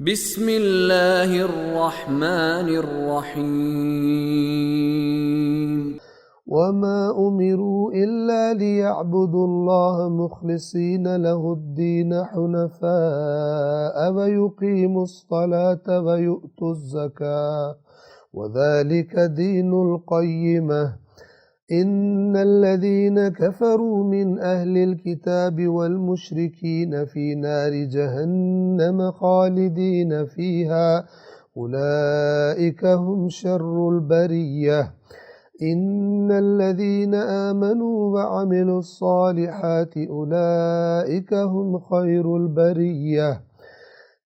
بسم اللہ الرحمن الرحیم وما أمروا إلا ليعبدوا الله مخلصين له الدين حنفاء ويقيموا الصلاة ويؤتوا الزكاة وذلك دين القيمة إن الذين كفروا من أهل الكتاب والمشركين في نار جهنم خالدين فيها أولئك هم شر البرية إن الذين آمنوا وعملوا الصالحات أولئك هم خير البرية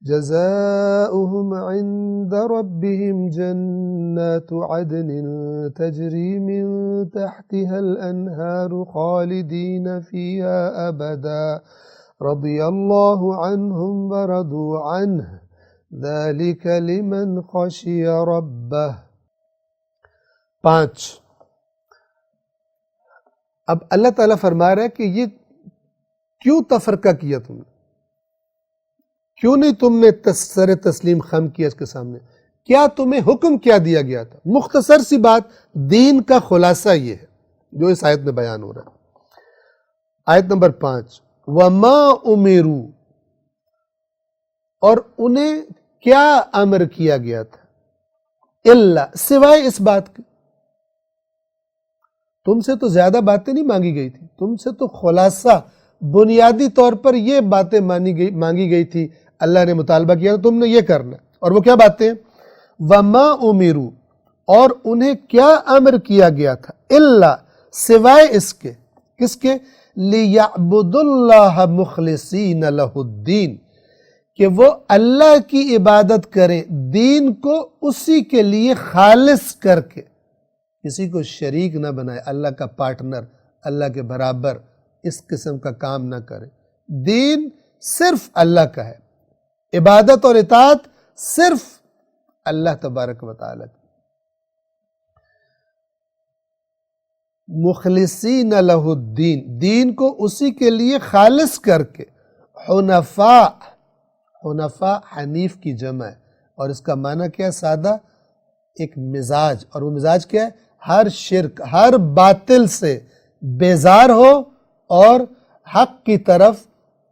جزاؤهم عند ربهم جنات عدن تجري من تحتها الأنهار خالدين فيها أبدا رضي الله عنهم ورضوا عنه ذلك لمن خشي ربه۔ 5 اب اللہ تعالیٰ فرما رہا ہے کہ یہ کیوں تفرقہ کیا تم نے، کیوں نہیں تم نے سر تسلیم خم کیا اس کے سامنے، کیا تمہیں حکم کیا دیا گیا تھا؟ مختصر سی بات، دین کا خلاصہ یہ ہے جو اس آیت میں بیان ہو رہا ہے۔ آیت نمبر 5 وَمَا أُمِرُوا، اور انہیں کیا امر کیا گیا تھا، اللہ، سوائے اس بات کے، تم سے تو زیادہ باتیں نہیں مانگی گئی تھی، تم سے تو خلاصہ بنیادی طور پر یہ باتیں مانگی گئی تھی، اللہ نے مطالبہ کیا تو تم نے یہ کرنا، اور وہ کیا باتیں؟ وَمَا أُمِرُوا، اور انہیں کیا امر کیا گیا تھا، اللہ، سوائے اس کے، کس کے؟ لِيَعْبُدُوا اللَّهَ مُخْلِصِينَ لَهُ الدِّينَ، کہ وہ اللہ کی عبادت کریں، دین کو اسی کے لیے خالص کر کے، کسی کو شریک نہ بنائے، اللہ کا پارٹنر، اللہ کے برابر اس قسم کا کام نہ کرے، دین صرف اللہ کا ہے، عبادت اور اطاعت صرف اللہ تبارک و تعالی کی۔ مخلصین لہ الدین، دین کو اسی کے لیے خالص کر کے، حنفاء، حنفاء حنیف کی جمع ہے، اور اس کا معنی کیا ہے؟ سادہ ایک مزاج، اور وہ مزاج کیا ہے؟ ہر شرک، ہر باطل سے بیزار ہو اور حق کی طرف،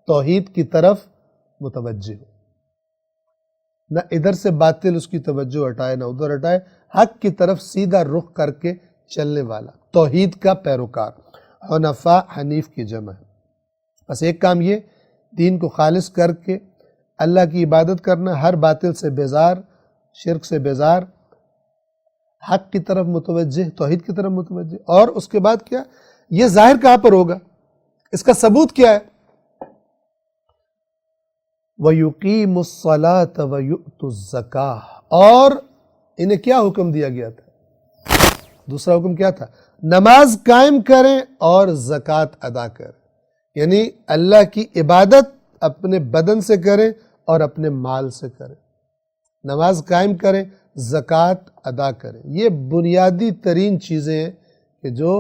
توحید کی طرف متوجہ ہو، نہ ادھر سے باطل اس کی توجہ ہٹائے نہ ادھر ہٹائے، حق کی طرف سیدھا رخ کر کے چلنے والا، توحید کا پیروکار، حنفاء حنیف کی جمع ہے۔ بس ایک کام یہ، دین کو خالص کر کے اللہ کی عبادت کرنا، ہر باطل سے بیزار، شرک سے بیزار، حق کی طرف متوجہ، توحید کی طرف متوجہ، اور اس کے بعد کیا؟ یہ ظاہر کہاں پر ہوگا؟ اس کا ثبوت کیا ہے؟ وَيُقِيمُ الصَّلَاةَ وَيُؤْتُ الزَّكَاةَ، اور انہیں کیا حکم دیا گیا تھا؟ دوسرا حکم کیا تھا؟ نماز قائم کریں اور زکوٰۃ ادا کریں، یعنی اللہ کی عبادت اپنے بدن سے کریں اور اپنے مال سے کریں، نماز قائم کریں، زکوٰۃ ادا کریں۔ یہ بنیادی ترین چیزیں ہیں کہ جو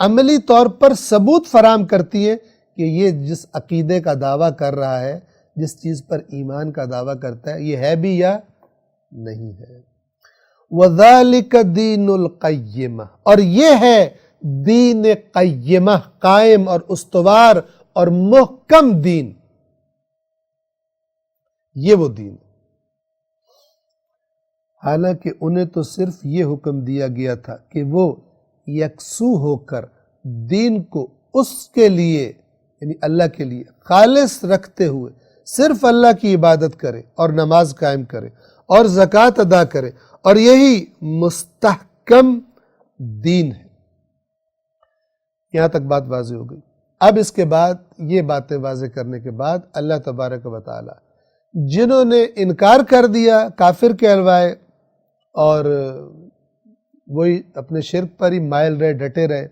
عملی طور پر ثبوت فراہم کرتی ہیں کہ یہ جس عقیدے کا دعویٰ کر رہا ہے، جس چیز پر ایمان کا دعویٰ کرتا ہے، یہ ہے بھی یا نہیں ہے۔ وَذَلِكَ دِينُ الْقَيِّمَةِ، اور یہ ہے دین قیمہ، قائم اور استوار اور محکم دین، یہ وہ دین ہے۔ حالانکہ انہیں تو صرف یہ حکم دیا گیا تھا کہ وہ یکسو ہو کر دین کو اس کے لیے، یعنی اللہ کے لیے خالص رکھتے ہوئے صرف اللہ کی عبادت کرے اور نماز قائم کرے اور زکوٰۃ ادا کرے، اور یہی مستحکم دین ہے۔ یہاں تک بات واضح ہو گئی۔ اب اس کے بعد یہ باتیں واضح کرنے کے بعد اللہ تبارک و تعالی جنہوں نے انکار کر دیا، کافر کہلوائے، اور وہی اپنے شرک پر ہی مائل رہے، ڈٹے رہے،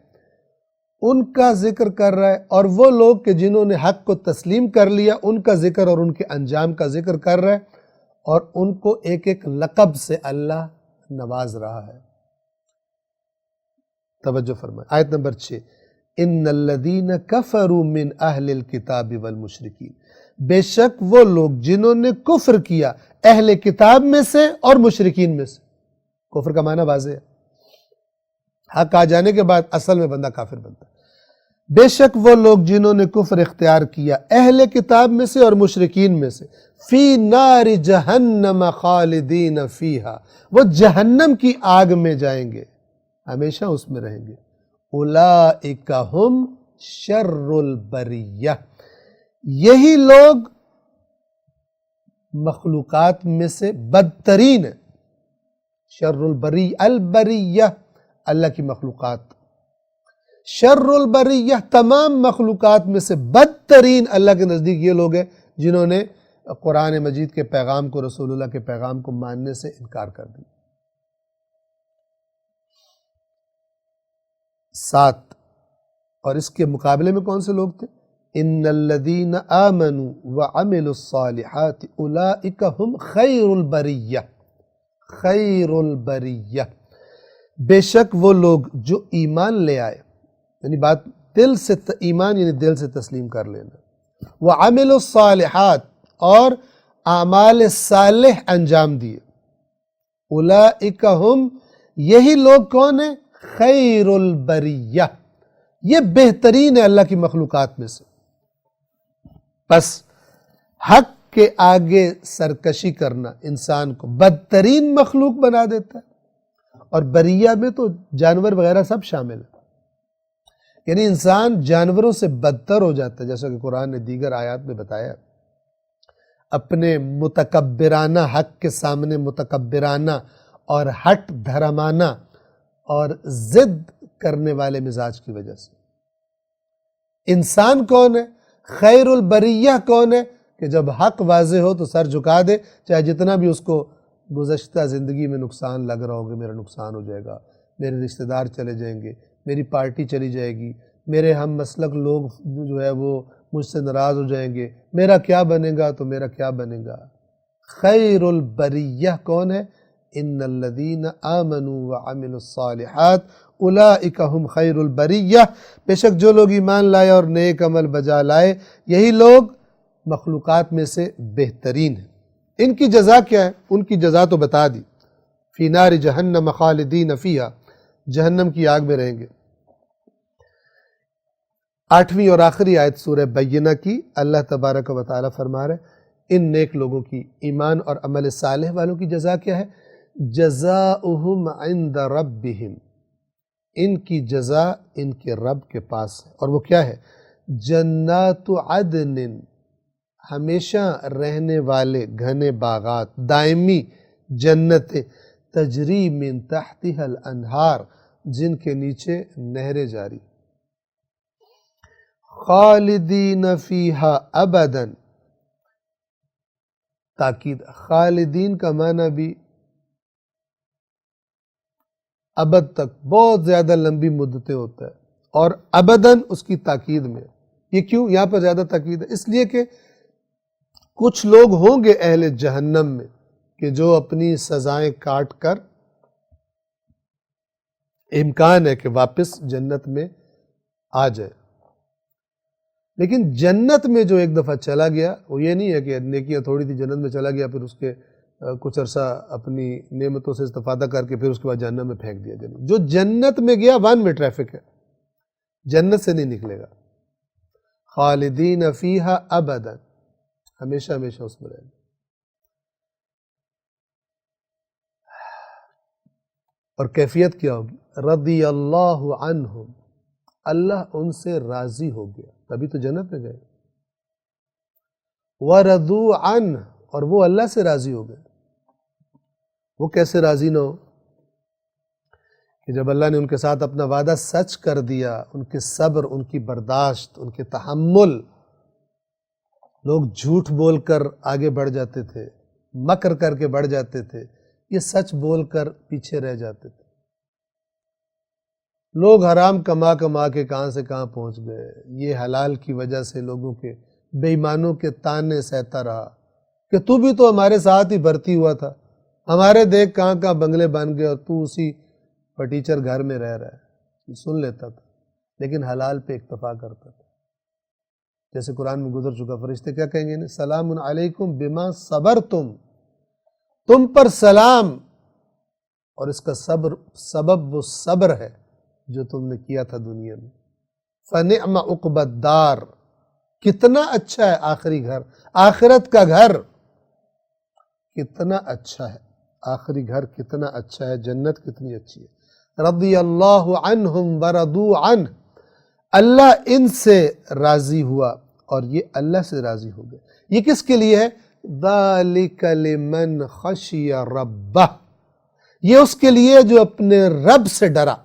ان کا ذکر کر رہا ہے، اور وہ لوگ کہ جنہوں نے حق کو تسلیم کر لیا، ان کا ذکر اور ان کے انجام کا ذکر کر رہا ہے، اور ان کو ایک ایک لقب سے اللہ نواز رہا ہے۔ توجہ فرمائیں، آیت نمبر 6 ان الذین کفروا من اہل الکتاب والمشرکین، بے شک وہ لوگ جنہوں نے کفر کیا اہل کتاب میں سے اور مشرکین میں سے. کفر کا معنی واضح ہے، حق آ جانے کے بعد اصل میں بندہ کافر بنتا ہے. بے شک وہ لوگ جنہوں نے کفر اختیار کیا اہل کتاب میں سے اور مشرکین میں سے، فی نار جہنم خالدین فیہا، وہ جہنم کی آگ میں جائیں گے، ہمیشہ اس میں رہیں گے. اولئک ہم شر البریہ، یہی لوگ مخلوقات میں سے بدترین ہیں. شر البریہ اللہ کی مخلوقات، شر البریہ تمام مخلوقات میں سے بدترین اللہ کے نزدیک یہ لوگ ہیں جنہوں نے قرآن مجید کے پیغام کو، رسول اللہ کے پیغام کو ماننے سے انکار کر دیا. 7 اور اس کے مقابلے میں کون سے لوگ تھے؟ ان الذین آمنوا وعملوا الصالحات اولئک ہم خیر البریہ، خیر البریہ، بے شک وہ لوگ جو ایمان لے آئے، یعنی بات دل سے، ایمان یعنی دل سے تسلیم کر لینا، وعملوا الصالحات اور اعمال صالح انجام دیے، اولئک ہم، یہی لوگ کون ہیں؟ خیر البریہ، یہ بہترین ہے اللہ کی مخلوقات میں سے. بس حق کے آگے سرکشی کرنا انسان کو بدترین مخلوق بنا دیتا ہے، اور بریہ میں تو جانور وغیرہ سب شامل ہے، یعنی انسان جانوروں سے بدتر ہو جاتا ہے، جیسا کہ قرآن نے دیگر آیات میں بتایا. اپنے متکبرانہ حق کے سامنے متکبرانہ اور ہٹ دھرمانہ اور ضد کرنے والے مزاج کی وجہ سے. انسان کون ہے؟ خیر البریہ کون ہے؟ کہ جب حق واضح ہو تو سر جھکا دے، چاہے جتنا بھی اس کو گزشتہ زندگی میں نقصان لگ رہا ہوگا، میرا نقصان ہو جائے گا، میرے رشتہ دار چلے جائیں گے، میری پارٹی چلی جائے گی، میرے ہم مسلک لوگ جو ہے وہ مجھ سے ناراض ہو جائیں گے، میرا کیا بنے گا تو میرا کیا بنے گا. خیر البریہ کون ہے؟ ان الذین آمنوا وعملوا الصالحات اولئک ہم خیر البریہ، بے شک جو لوگ ایمان لائے اور نیک عمل بجا لائے یہی لوگ مخلوقات میں سے بہترین ہیں. ان کی جزا کیا ہے؟ ان کی جزا تو بتا دی، فی نار جہنم خالدین فیہا، جہنم کی آگ میں رہیں گے. 8ویں اور آخری آیت سورہ بینہ کی، اللہ تبارک و تعالیٰ فرما رہے ان نیک لوگوں کی، ایمان اور عمل صالح والوں کی جزا کیا ہے؟ جزاؤہم عند ربہم، ان کی جزا ان کے رب کے پاس ہے، اور وہ کیا ہے؟ جنات عدن، ہمیشہ رہنے والے گھنے باغات، دائمی جنتیں، تجری من تحتها الانہار، جن کے نیچے نہریں جاری، خالدین فیہا ابدا، تاکید. خالدین کا معنی بھی ابد تک، بہت زیادہ لمبی مدتیں ہوتا ہے، اور ابداً اس کی تاکید میں. یہ کیوں یہاں پر زیادہ تاکید ہے؟ اس لیے کہ کچھ لوگ ہوں گے اہل جہنم میں کہ جو اپنی سزائیں کاٹ کر، امکان ہے کہ واپس جنت میں آ جائے، لیکن جنت میں جو ایک دفعہ چلا گیا وہ یہ نہیں ہے کہ نیکیاں تھوڑی تھی جنت میں چلا گیا، پھر اس کے کچھ عرصہ اپنی نعمتوں سے استفادہ کر کے پھر اس کے بعد جہنم میں پھینک دیا جائے. جو جنت میں گیا 1 میں ٹریفک ہے، جنت سے نہیں نکلے گا. خالدین فیہا ابدا، ہمیشہ ہمیشہ اس میں رہے گا. اور کیفیت کیا ہوگی؟ رضی اللہ عنہم، اللہ ان سے راضی ہو گیا، تبھی تو جنت میں گئے. وَرَضُوا عَنْهُ، اور وہ اللہ سے راضی ہو گئے. وہ کیسے راضی نہ ہو؟ کہ جب اللہ نے ان کے ساتھ اپنا وعدہ سچ کر دیا، ان کے صبر، ان کی برداشت، ان کے تحمل، لوگ جھوٹ بول کر آگے بڑھ جاتے تھے، مکر کر کے بڑھ جاتے تھے، یہ سچ بول کر پیچھے رہ جاتے تھے. لوگ حرام کما کما کے کہاں سے کہاں پہنچ گئے، یہ حلال کی وجہ سے لوگوں کے، بے ایمانوں کے تانے سہتا رہا کہ تو بھی تو ہمارے ساتھ ہی بھرتی ہوا تھا، ہمارے دیکھ کہاں کہاں بنگلے بن گئے اور تو اسی پٹیچر گھر میں رہ رہا ہے. یہ سن لیتا تھا لیکن حلال پہ اکتفا کرتا تھا. جیسے قرآن میں گزر چکا، فرشتے کیا کہیں گے؟ سلام علیکم بما صبرتم، تم پر سلام، اور اس کا سبب وہ صبر ہے جو تم نے کیا تھا دنیا میں۔ فنعم عقبی الدار، کتنا اچھا ہے آخری گھر، آخرت کا گھر کتنا اچھا ہے، آخری گھر کتنا اچھا ہے، جنت کتنی اچھی ہے۔ رضی اللہ عنہم ورضوا عنہ، اللہ ان سے راضی ہوا اور یہ اللہ سے راضی ہو گئے۔ یہ کس کے لیے ہے؟ ذالک لمن خشی ربہ، یہ اس کے لیے جو اپنے رب سے ڈرا،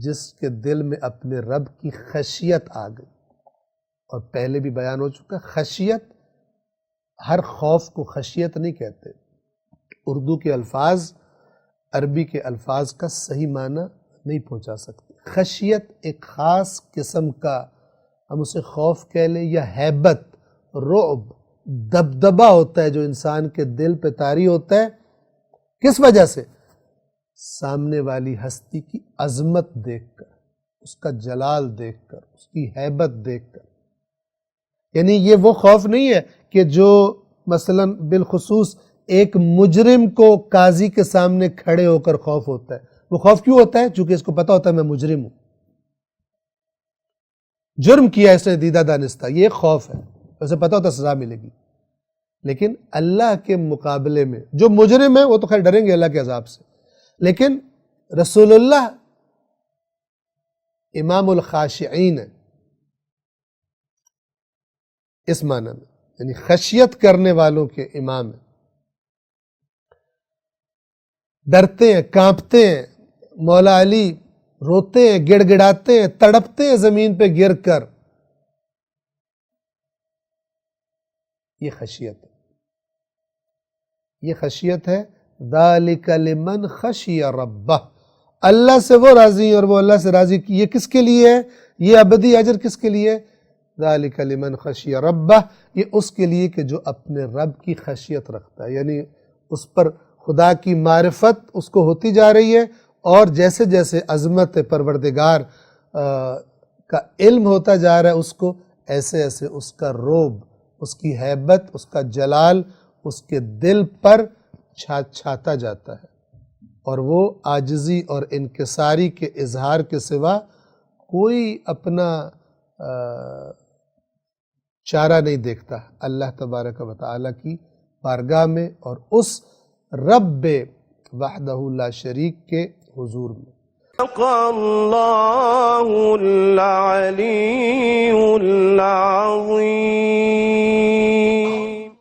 جس کے دل میں اپنے رب کی خشیت آ گئی۔ اور پہلے بھی بیان ہو چکا، خشیت، ہر خوف کو خشیت نہیں کہتے، اردو کے الفاظ عربی کے الفاظ کا صحیح معنی نہیں پہنچا سکتے۔ خشیت ایک خاص قسم کا، ہم اسے خوف کہہ لیں یا ہیبت، رعب، دبدبہ ہوتا ہے جو انسان کے دل پہ طاری ہوتا ہے۔ کس وجہ سے؟ سامنے والی ہستی کی عظمت دیکھ کر، اس کا جلال دیکھ کر، اس کی ہیبت دیکھ کر۔ یعنی یہ وہ خوف نہیں ہے کہ جو مثلا بالخصوص ایک مجرم کو قاضی کے سامنے کھڑے ہو کر خوف ہوتا ہے۔ وہ خوف کیوں ہوتا ہے؟ چونکہ اس کو پتا ہوتا ہے میں مجرم ہوں، جرم کیا اس نے دیدہ دانستہ، یہ ایک خوف ہے، اسے پتا ہوتا ہے سزا ملے گی۔ لیکن اللہ کے مقابلے میں جو مجرم ہے وہ تو خیر ڈریں گے اللہ کے عذاب سے، لیکن رسول اللہ امام الخاشعین ہے اس معنی میں، یعنی خشیت کرنے والوں کے امام ہیں، ڈرتے ہیں، کانپتے ہیں۔ مولا علی روتے ہیں، گڑ گڑاتے ہیں، تڑپتے ہیں زمین پہ گر کر۔ یہ خشیت ہے، یہ خشیت ہے۔ ذالک لمن خشی ربہ، اللہ سے وہ راضی ہیں اور وہ اللہ سے راضی، یہ کس کے لیے ہے؟ یہ ابدی اجر کس کے لیے؟ ذالک لمن خشی ربہ، یہ اس کے لیے کہ جو اپنے رب کی خشیت رکھتا ہے، یعنی اس پر خدا کی معرفت اس کو ہوتی جا رہی ہے، اور جیسے جیسے عظمت پروردگار کا علم ہوتا جا رہا ہے اس کو، ایسے ایسے اس کا رعب، اس کی ہیبت، اس کا جلال اس کے دل پر چھاتا جاتا ہے، اور وہ عاجزی اور انکساری کے اظہار کے سوا کوئی اپنا چارہ نہیں دیکھتا اللہ تبارک و تعالیٰ کی بارگاہ میں اور اس رب وحدہ لا شریک کے حضور میں۔ صدق اللہ العلی العظیم۔